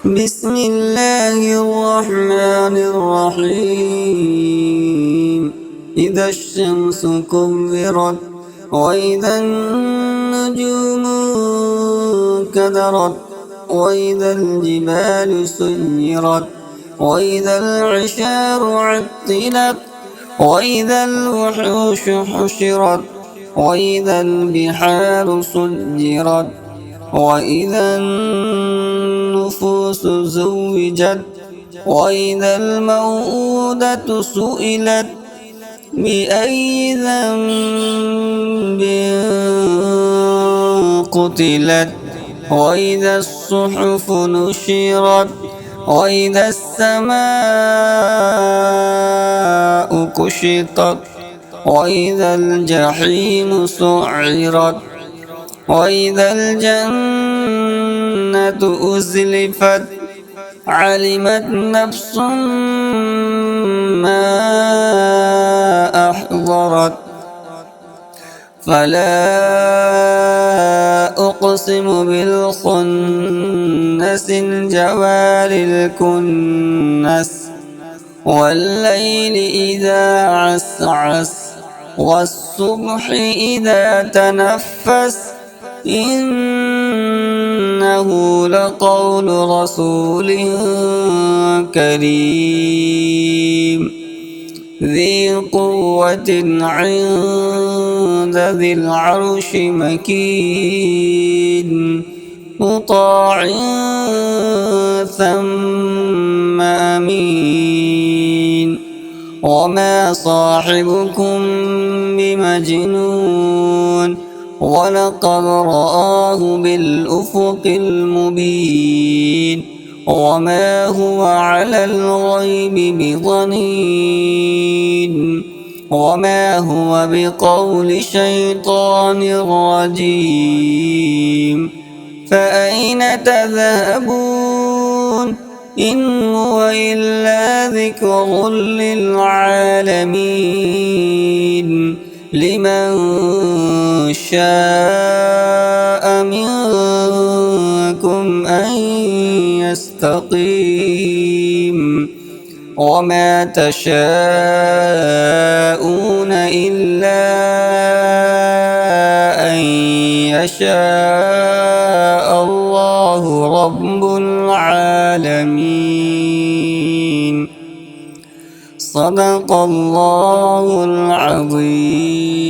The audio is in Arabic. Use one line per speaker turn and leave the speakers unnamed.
بسم الله الرحمن الرحيم. إذا الشمس كورت وإذا النجوم كدرت وإذا الجبال سيرت وإذا العشار عطلت وإذا الوحوش حشرت وإذا البحار سجرت وإذا النفوس زوجت وإذا الموءودة سئلت بأي ذنب قتلت وإذا الصحف نشرت وإذا السماء كشطت وإذا الجحيم سعرت وإذا الجنة أزلفت علمت نفس ما أحضرت فلا أقسم بالخنس الجوار الكنس والليل إذا عسعس والصبح إذا تنفس إنه لقول رسول كريم ذي قوة عند ذي العرش مكين مطاع ثم أمين وما صاحبكم بمجنون ولقد رآه بالأفق المبين وما هو على الغيب بضنين وما هو بقول شيطان رجيم فأين تذهبون إن هو إلا ذكر للعالمين لمن شاء منكم أن يستقيم وما تشاءون إلا أن يشاء الله رب العالمين. صدق الله العظيم.